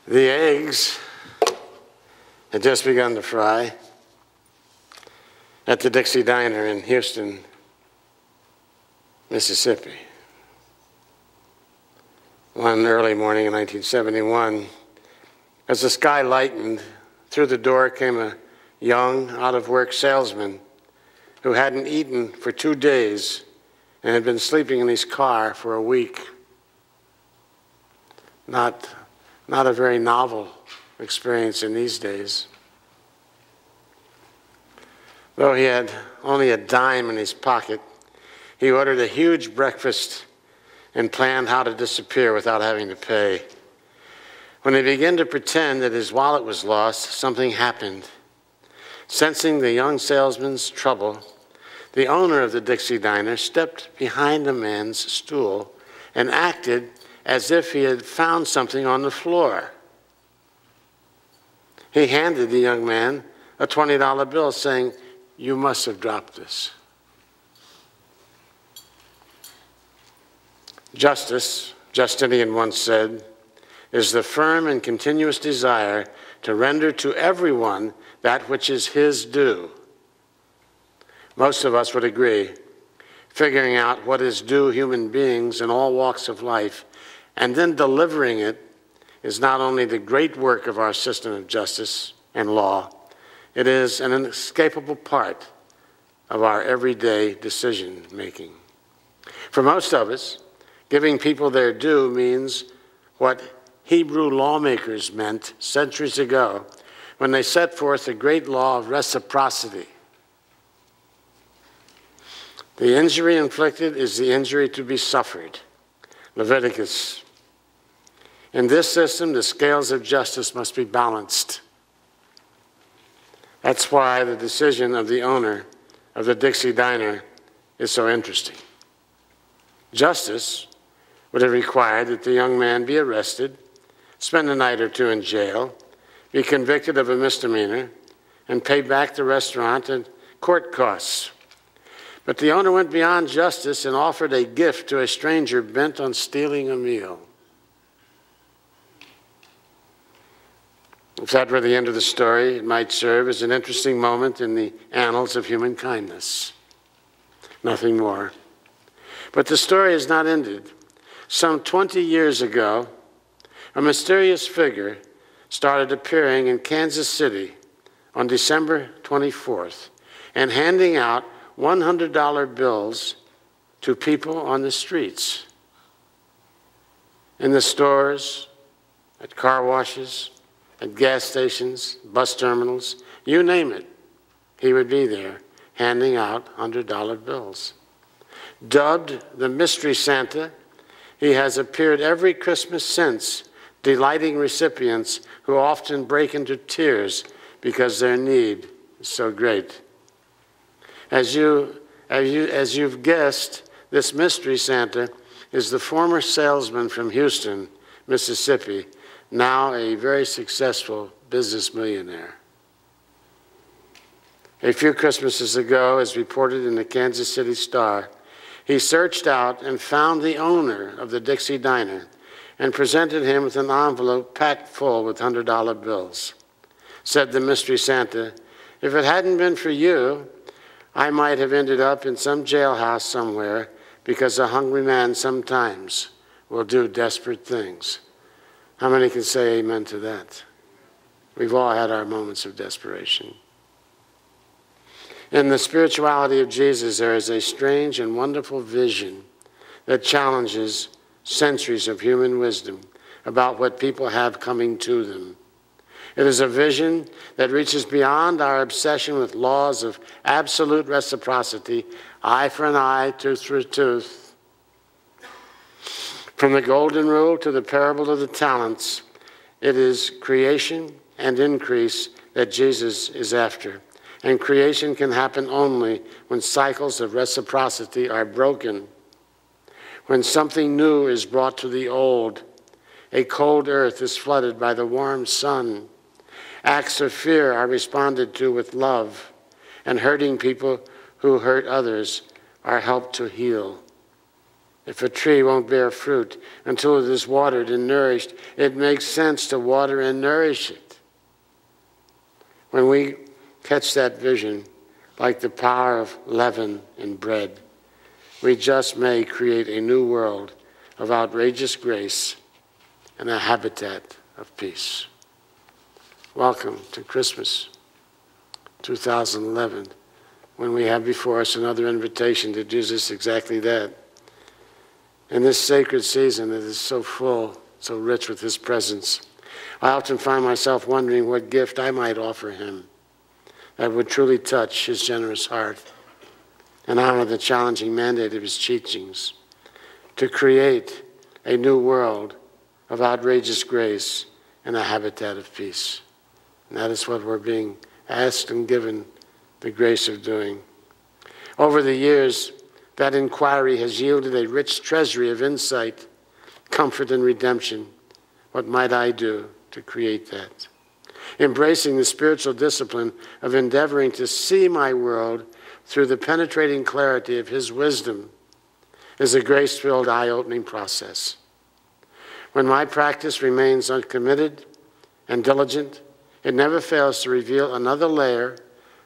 The eggs had just begun to fry at the Dixie Diner in Houston, Mississippi. One early morning in 1971, as the sky lightened, through the door came a young, out-of-work salesman who hadn't eaten for 2 days and had been sleeping in his car for a week. Not a very novel experience in these days. Though he had only a dime in his pocket, he ordered a huge breakfast and planned how to disappear without having to pay. When he began to pretend that his wallet was lost, something happened. Sensing the young salesman's trouble, the owner of the Dixie Diner stepped behind the man's stool and acted as if he had found something on the floor. He handed the young man a $20 bill, saying, "You must have dropped this." Justice, Justinian once said, is the firm and continuous desire to render to everyone that which is his due. Most of us would agree. Figuring out what is due human beings in all walks of life and then delivering it is not only the great work of our system of justice and law, it is an inescapable part of our everyday decision-making. For most of us, giving people their due means what Hebrew lawmakers meant centuries ago when they set forth the great law of reciprocity. The injury inflicted is the injury to be suffered. Leviticus. In this system, the scales of justice must be balanced. That's why the decision of the owner of the Dixie Diner is so interesting. Justice would have required that the young man be arrested, spend a night or two in jail, be convicted of a misdemeanor, and pay back the restaurant and court costs. But the owner went beyond justice and offered a gift to a stranger bent on stealing a meal. If that were the end of the story, it might serve as an interesting moment in the annals of human kindness. Nothing more. But the story is not ended. Some 20 years ago, a mysterious figure started appearing in Kansas City on December 24th and handing out $100 bills to people on the streets, in the stores, at car washes, at gas stations, bus terminals, you name it. He would be there handing out $100 bills. Dubbed the Mystery Santa, he has appeared every Christmas since, delighting recipients who often break into tears because their need is so great. As you've guessed, this Mystery Santa is the former salesman from Houston, Mississippi, now a very successful business millionaire. A few Christmases ago, as reported in the Kansas City Star, he searched out and found the owner of the Dixie Diner and presented him with an envelope packed full with $100 bills. Said the Mystery Santa, "If it hadn't been for you, I might have ended up in some jailhouse somewhere because a hungry man sometimes will do desperate things." How many can say amen to that? We've all had our moments of desperation. In the spirituality of Jesus, there is a strange and wonderful vision that challenges centuries of human wisdom about what people have coming to them. It is a vision that reaches beyond our obsession with laws of absolute reciprocity, eye for an eye, tooth for a tooth. From the golden rule to the parable of the talents, it is creation and increase that Jesus is after. And creation can happen only when cycles of reciprocity are broken. When something new is brought to the old, a cold earth is flooded by the warm sun. Acts of fear are responded to with love, and hurting people who hurt others are helped to heal. If a tree won't bear fruit until it is watered and nourished, it makes sense to water and nourish it. When we catch that vision, like the power of leaven in bread, we just may create a new world of outrageous grace and a habitat of peace. Welcome to Christmas 2011, when we have before us another invitation to do just exactly that. In this sacred season that is so full, so rich with his presence, I often find myself wondering what gift I might offer him that would truly touch his generous heart and honor the challenging mandate of his teachings to create a new world of outrageous grace and a habitat of peace. And that is what we're being asked and given the grace of doing. Over the years, that inquiry has yielded a rich treasury of insight, comfort, and redemption. What might I do to create that? Embracing the spiritual discipline of endeavoring to see my world through the penetrating clarity of his wisdom is a grace-filled, eye-opening process. When my practice remains uncommitted and diligent, it never fails to reveal another layer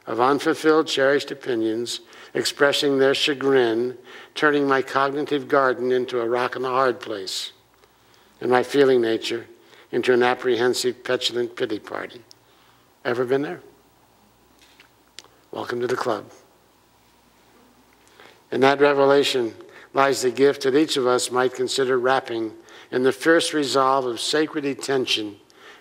of unfulfilled, cherished opinions, expressing their chagrin, turning my cognitive garden into a rock and a hard place, and my feeling nature into an apprehensive, petulant pity party. Ever been there? Welcome to the club. In that revelation lies the gift that each of us might consider wrapping in the fierce resolve of sacred attention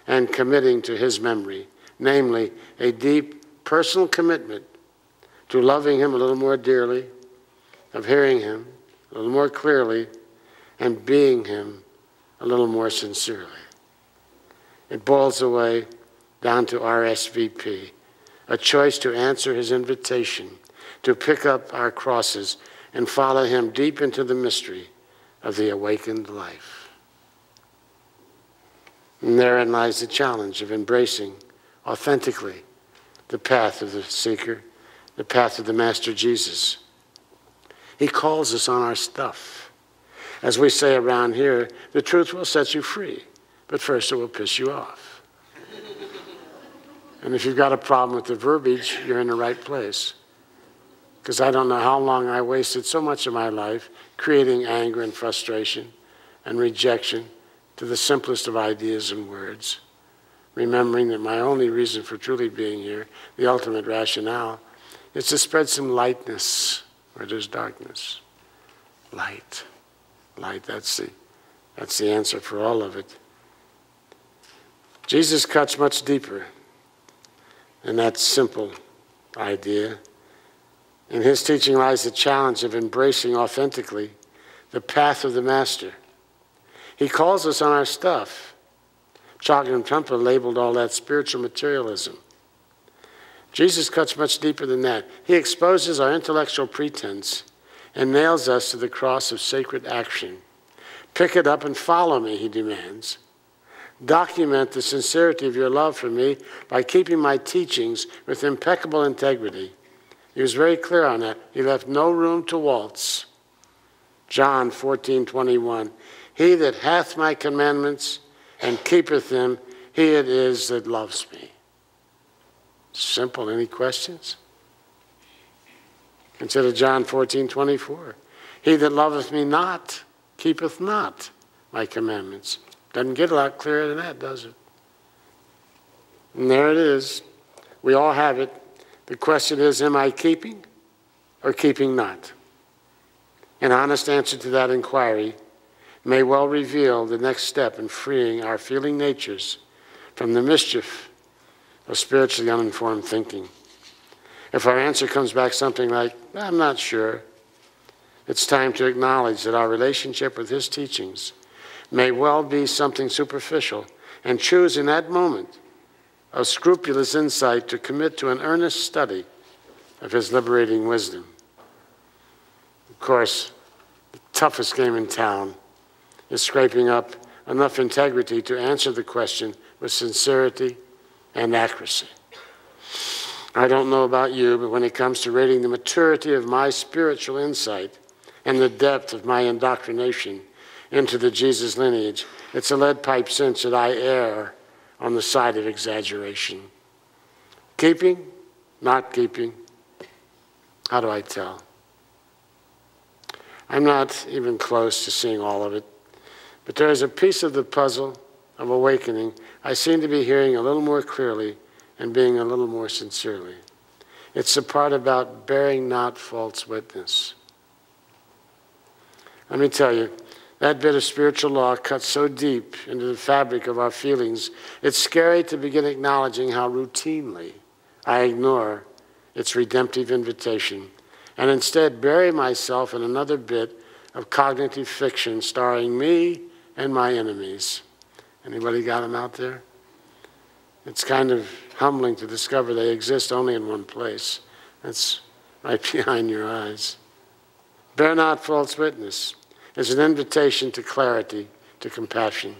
and committing to his memory, namely a deep personal commitment to loving him a little more dearly, of hearing him a little more clearly, and being him a little more sincerely. It boils away down to RSVP, a choice to answer his invitation, to pick up our crosses and follow him deep into the mystery of the awakened life. And therein lies the challenge of embracing authentically the path of the seeker, the path of the Master Jesus. He calls us on our stuff. As we say around here, the truth will set you free, but first it will piss you off. And if you've got a problem with the verbiage, you're in the right place. Because I don't know how long I wasted so much of my life creating anger and frustration and rejection to the simplest of ideas and words, remembering that my only reason for truly being here, the ultimate rationale, is to spread some lightness where there's darkness. Light. Light, that's the answer for all of it. Jesus cuts much deeper than that simple idea. In his teaching lies the challenge of embracing authentically the path of the Master. He calls us on our stuff. Chogyam Trungpa labeled all that spiritual materialism. Jesus cuts much deeper than that. He exposes our intellectual pretense and nails us to the cross of sacred action. Pick it up and follow me, he demands. Document the sincerity of your love for me by keeping my teachings with impeccable integrity. He was very clear on that. He left no room to waltz. John 14:21. He that hath my commandments and keepeth them, he it is that loves me. Simple. Any questions? Consider John 14:24. He that loveth me not, keepeth not my commandments. Doesn't get a lot clearer than that, does it? And there it is. We all have it. The question is, am I keeping or keeping not? An honest answer to that inquiry may well reveal the next step in freeing our feeling natures from the mischief of spiritually uninformed thinking. If our answer comes back something like, I'm not sure, it's time to acknowledge that our relationship with his teachings may well be something superficial, and choose in that moment of scrupulous insight to commit to an earnest study of his liberating wisdom. Of course, the toughest game in town is scraping up enough integrity to answer the question with sincerity and accuracy. I don't know about you, but when it comes to rating the maturity of my spiritual insight, and the depth of my indoctrination into the Jesus lineage, it's a lead pipe cinch that I err on the side of exaggeration. Keeping, not keeping, how do I tell? I'm not even close to seeing all of it, but there is a piece of the puzzle of awakening I seem to be hearing a little more clearly and being a little more sincerely. It's the part about bearing not false witness. Let me tell you, that bit of spiritual law cuts so deep into the fabric of our feelings, it's scary to begin acknowledging how routinely I ignore its redemptive invitation and instead bury myself in another bit of cognitive fiction starring me and my enemies. Anybody got them out there? It's kind of humbling to discover they exist only in one place. That's right behind your eyes. Bear not false witness is an invitation to clarity, to compassion.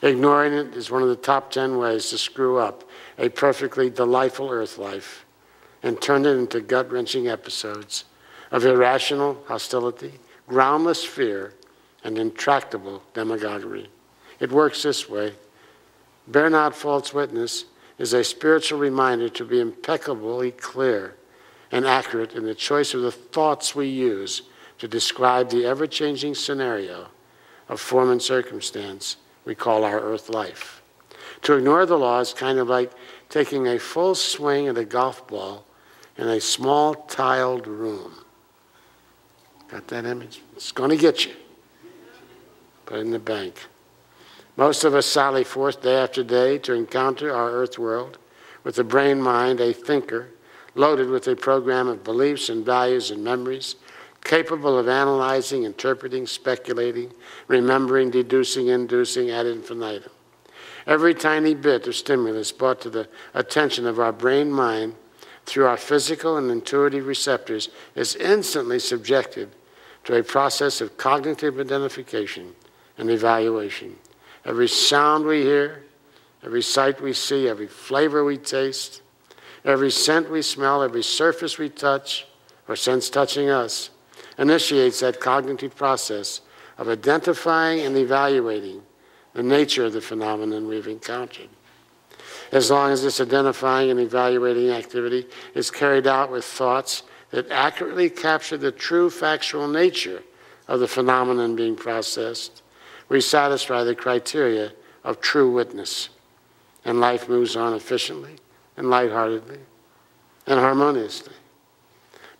Ignoring it is one of the top 10 ways to screw up a perfectly delightful earth life and turn it into gut-wrenching episodes of irrational hostility, groundless fear, and intractable demagoguery. It works this way. Bear not false witness is a spiritual reminder to be impeccably clear and accurate in the choice of the thoughts we use to describe the ever-changing scenario of form and circumstance we call our earth life. To ignore the law is kind of like taking a full swing at a golf ball in a small tiled room. Got that image? It's going to get you. Put it in the bank. Most of us sally forth day after day to encounter our earth world with a brain mind, a thinker, loaded with a program of beliefs and values and memories, capable of analyzing, interpreting, speculating, remembering, deducing, inducing ad infinitum. Every tiny bit of stimulus brought to the attention of our brain mind through our physical and intuitive receptors is instantly subjected to a process of cognitive identification and evaluation. Every sound we hear, every sight we see, every flavor we taste, every scent we smell, every surface we touch or sense touching us initiates that cognitive process of identifying and evaluating the nature of the phenomenon we've encountered. As long as this identifying and evaluating activity is carried out with thoughts that accurately capture the true factual nature of the phenomenon being processed, we satisfy the criteria of true witness, and life moves on efficiently and lightheartedly and harmoniously.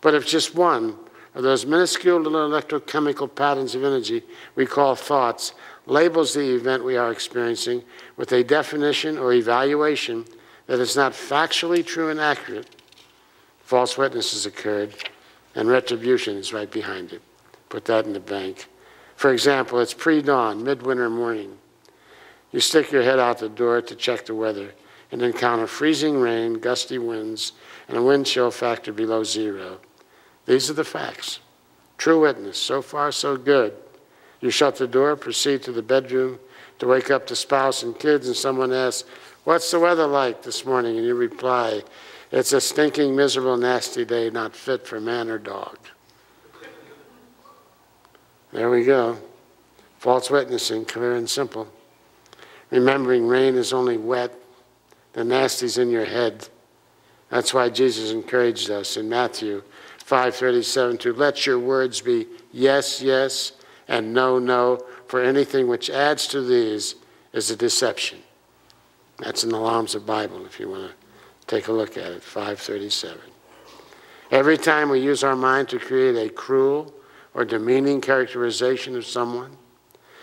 But if just one of those minuscule little electrochemical patterns of energy we call thoughts labels the event we are experiencing with a definition or evaluation that is not factually true and accurate, false witness has occurred, and retribution is right behind it. Put that in the bank. For example, it's pre-dawn, midwinter morning. You stick your head out the door to check the weather and encounter freezing rain, gusty winds, and a wind chill factor below zero. These are the facts. True witness. So far, so good. You shut the door, proceed to the bedroom to wake up the spouse and kids, and someone asks, "What's the weather like this morning?" And you reply, "It's a stinking, miserable, nasty day, not fit for man or dog." There we go. False witnessing, clear and simple. Remembering rain is only wet. The nasty's in your head. That's why Jesus encouraged us in Matthew 5:37 to let your words be yes, yes, and no, no, for anything which adds to these is a deception. That's in the Lamb's of Bible if you want to take a look at it, 5:37. Every time we use our mind to create a cruel or demeaning characterization of someone,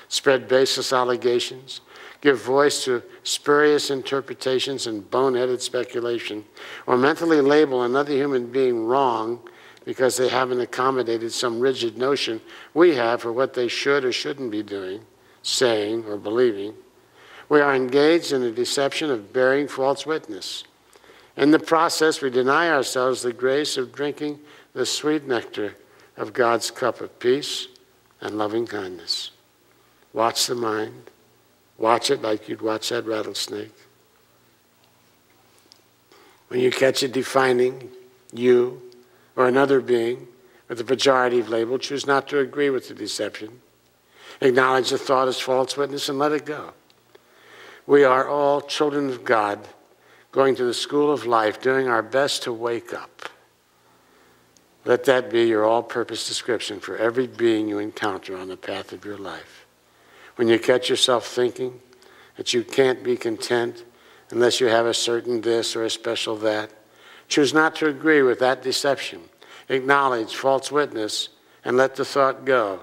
spread baseless allegations, give voice to spurious interpretations and boneheaded speculation, or mentally label another human being wrong because they haven't accommodated some rigid notion we have for what they should or shouldn't be doing, saying, or believing, we are engaged in the deception of bearing false witness. In the process, we deny ourselves the grace of drinking the sweet nectar of God's cup of peace and loving kindness. Watch the mind. Watch it like you'd watch that rattlesnake. When you catch it defining you or another being with the pejorative label. Choose not to agree with the deception. Acknowledge the thought as false witness and let it go. We are all children of God, going to the school of life, doing our best to wake up. Let that be your all-purpose description for every being you encounter on the path of your life. When you catch yourself thinking that you can't be content unless you have a certain this or a special that, choose not to agree with that deception. Acknowledge false witness and let the thought go.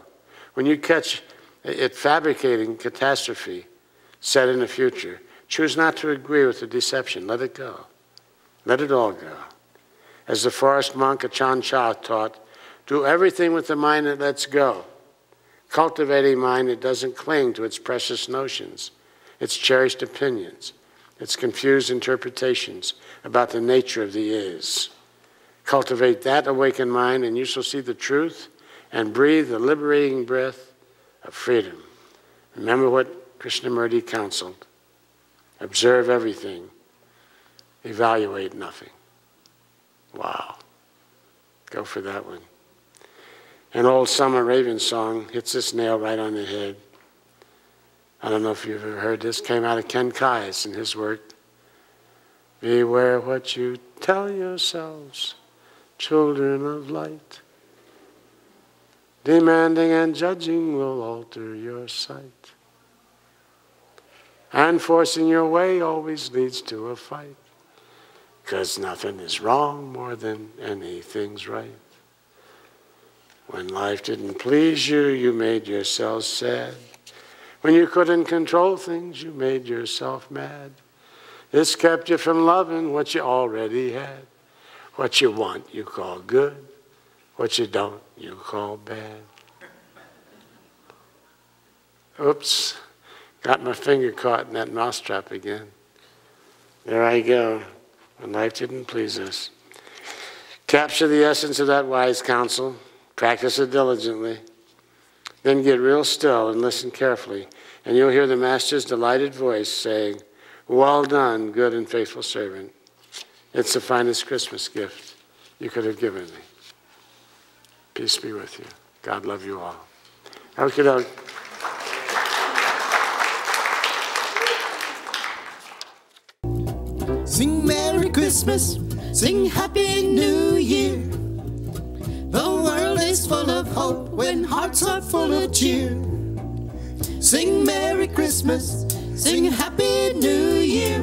When you catch it fabricating catastrophe set in the future, choose not to agree with the deception. Let it go. Let it all go. As the forest monk Achan Chah taught, do everything with the mind that lets go. Cultivate a mind that doesn't cling to its precious notions, its cherished opinions, its confused interpretations about the nature of the is. Cultivate that awakened mind and you shall see the truth and breathe the liberating breath of freedom. Remember what Krishnamurti counseled. Observe everything. Evaluate nothing. Wow. Go for that one. An old Summer Raven song hits this nail right on the head. I don't know if you've ever heard this. Came out of Ken Kais in his work. Beware what you tell yourselves, children of light. Demanding and judging will alter your sight. And forcing your way always leads to a fight. 'Cause nothing is wrong more than anything's right. When life didn't please you, you made yourself sad. When you couldn't control things, you made yourself mad. This kept you from loving what you already had. What you want, you call good. What you don't, you call bad. Oops, got my finger caught in that mousetrap again. There I go. When life didn't please us. Capture the essence of that wise counsel. Practice it diligently. Then get real still and listen carefully. And you'll hear the Master's delighted voice saying, well done, good and faithful servant. It's the finest Christmas gift you could have given me. Peace be with you. God love you all. Okay, Sing Merry Christmas, sing Happy New Year. The world is full of hope when hearts are full of cheer. Sing Merry Christmas, sing Happy New Year.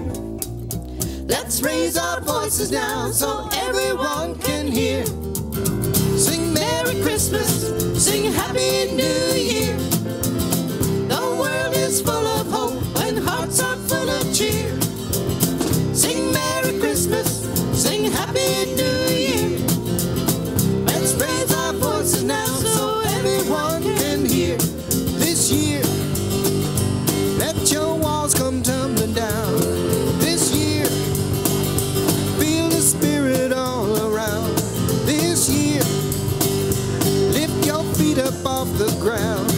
Let's raise our voices now so everyone can hear. Sing Merry Christmas, sing Happy New Year. The world is full of hope when hearts are full of cheer. Sing Merry Christmas, sing Happy New Year. Let's raise our voices now so everyone can hear. This year, let your walls come tumbling down. This year, feel the spirit all around. This year, lift your feet up off the ground.